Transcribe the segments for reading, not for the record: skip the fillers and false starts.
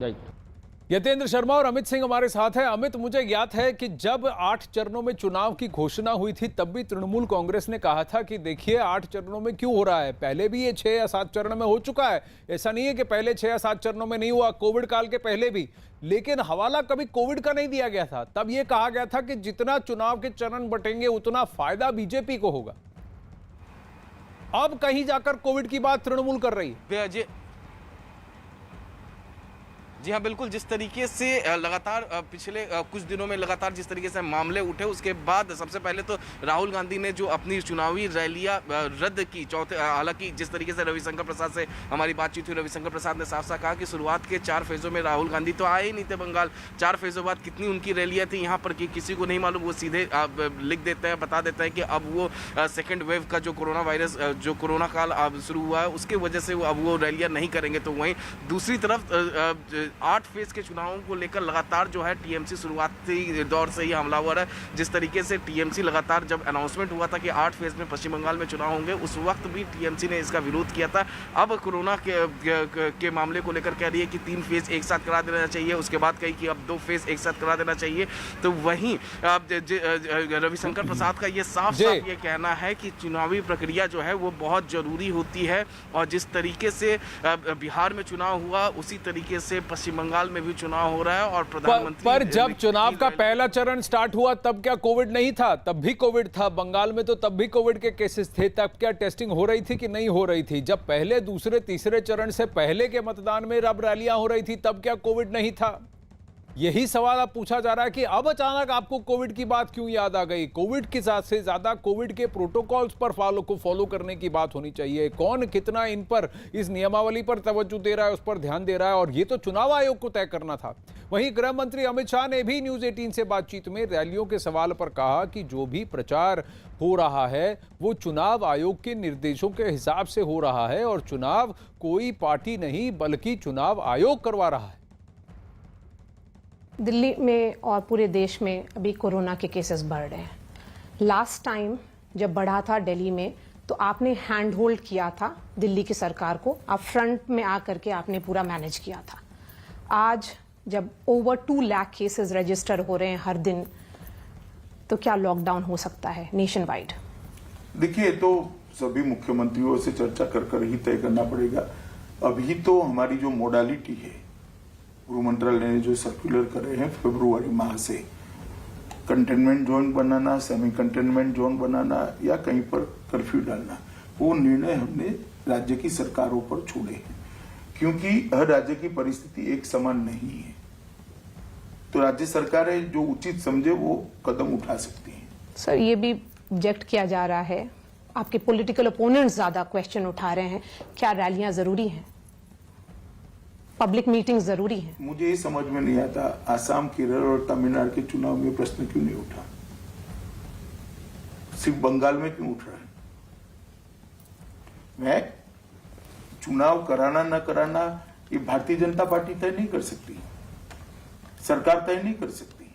Right. Yatendra Sharma और अमित सिंह हमारे साथ हैं। अमित, मुझे याद है कि जब 8 चरणों में चुनाव की घोषणा हुई थी तब भी तृणमूल कांग्रेस ने कहा था कि देखिए 8 चरणों में क्यों हो रहा है, पहले भी ये 6 या 7 चरण में हो चुका है। ऐसा नहीं है कि पहले 6 या 7 चरणों में नहीं हुआ, कोविड काल के पहले भी। लेकिन हवाला कभी कोविड का नहीं दिया गया था। तब ये कहा गया था कि जितना चुनाव के चरण बटेंगे उतना फायदा बीजेपी को होगा। अब कहीं जाकर कोविड की बात तृणमूल कर रही है। जी हाँ, बिल्कुल। जिस तरीके से लगातार पिछले कुछ दिनों में लगातार जिस तरीके से मामले उठे, उसके बाद सबसे पहले तो राहुल गांधी ने जो अपनी चुनावी रैलियां रद्द की, हालांकि जिस तरीके से रविशंकर प्रसाद से हमारी बातचीत हुई, रविशंकर प्रसाद ने साफ साफ कहा कि शुरुआत के 4 फेज़ों में राहुल गांधी तो आए ही नहीं थे बंगाल। 4 फेज़ों बाद कितनी उनकी रैलियाँ थी यहाँ पर कि किसी को नहीं मालूम। वो सीधे लिख देते हैं, बता देते हैं कि अब वो सेकेंड वेव का जो कोरोना वायरस, जो कोरोना काल अब शुरू हुआ है, उसके वजह से वो अब वो रैलियाँ नहीं करेंगे। तो वहीं दूसरी तरफ 8 फेज के चुनावों को लेकर लगातार जो है टीएमसी शुरुआती दौर से ही हमलावर है। जिस तरीके से टीएमसी लगातार जब अनाउंसमेंट हुआ था कि 8 फेज में पश्चिम बंगाल में चुनाव होंगे, उस वक्त भी टीएमसी ने इसका विरोध किया था। अब कोरोना के मामले को लेकर कह रही है कि 3 फेज एक साथ करा देना चाहिए, उसके बाद कही कि अब 2 फेज एक साथ करा देना चाहिए। तो वहीं रविशंकर प्रसाद का ये साफ साफ ये कहना है कि चुनावी प्रक्रिया जो है वो बहुत जरूरी होती है, और जिस तरीके से बिहार में चुनाव हुआ उसी तरीके से पश्चिम बंगाल में भी चुनाव हो रहा है। और प्रधानमंत्री पर जब चुनाव का पहला चरण स्टार्ट हुआ तब क्या कोविड नहीं था? तब भी कोविड था बंगाल में, तो तब भी कोविड के केसेस थे। तब क्या टेस्टिंग हो रही थी कि नहीं हो रही थी? जब पहले दूसरे तीसरे चरण से पहले के मतदान में अब रैलियां हो रही थी तब क्या कोविड नहीं था? यही सवाल अब पूछा जा रहा है कि अब अचानक आपको कोविड की बात क्यों याद आ गई? कोविड के साथ से ज्यादा कोविड के प्रोटोकॉल्स पर फॉलो करने की बात होनी चाहिए। कौन कितना इन पर, इस नियमावली पर तवज्जो दे रहा है, उस पर ध्यान दे रहा है, और ये तो चुनाव आयोग को तय करना था। वहीं गृह मंत्री अमित शाह ने भी न्यूज 18 से बातचीत में रैलियों के सवाल पर कहा कि जो भी प्रचार हो रहा है वो चुनाव आयोग के निर्देशों के हिसाब से हो रहा है, और चुनाव कोई पार्टी नहीं बल्कि चुनाव आयोग करवा रहा है। दिल्ली में और पूरे देश में अभी कोरोना के केसेस बढ़ रहे हैं। लास्ट टाइम जब बढ़ा था दिल्ली में, तो आपने हैंड होल्ड किया था दिल्ली की सरकार को, आप फ्रंट में आकर के आपने पूरा मैनेज किया था। आज जब ओवर 2 लाख केसेस रजिस्टर हो रहे हैं हर दिन, तो क्या लॉकडाउन हो सकता है नेशन वाइड? देखिए, तो सभी मुख्यमंत्रियों से चर्चा कर ही तय करना पड़ेगा। अभी तो हमारी जो मोडालिटी है, गृह मंत्रालय ने जो सर्कुलर करे हैं फरवरी माह से, कंटेनमेंट जोन बनाना, सेमी कंटेनमेंट जोन बनाना या कहीं पर कर्फ्यू डालना, वो निर्णय हमने राज्य की सरकारों पर छोड़े हैं, क्योंकि हर राज्य की परिस्थिति एक समान नहीं है। तो राज्य सरकारें जो उचित समझे वो कदम उठा सकती हैं। सर, ये भी ऑब्जेक्ट किया जा रहा है, आपके पॉलिटिकल ओपोनेंट्स ज्यादा क्वेश्चन उठा रहे हैं, क्या रैलियां जरूरी हैं, पब्लिक मीटिंग जरूरी है? मुझे ये समझ में नहीं आता आसाम, केरल और तमिलनाडु के चुनाव में प्रश्न क्यों नहीं उठा, सिर्फ बंगाल में क्यों उठ रहा है? मैं चुनाव कराना न कराना ये भारतीय जनता पार्टी तय नहीं कर सकती, सरकार तय नहीं कर सकती,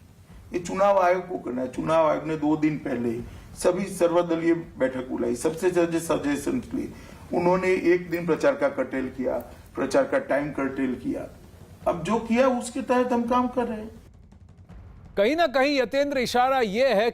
ये चुनाव आयोग को करना है। चुनाव आयोग ने 2 दिन पहले सभी सर्वदलीय बैठक बुलाई, सबसे ज्यादा सजेशन लिए। उन्होंने 1 दिन प्रचार का कर्टेल किया, प्रचार का टाइम कर्टेल किया। अब जो किया उसके तहत हम काम कर रहे हैं। कहीं ना कहीं यतेंद्र, इशारा यह है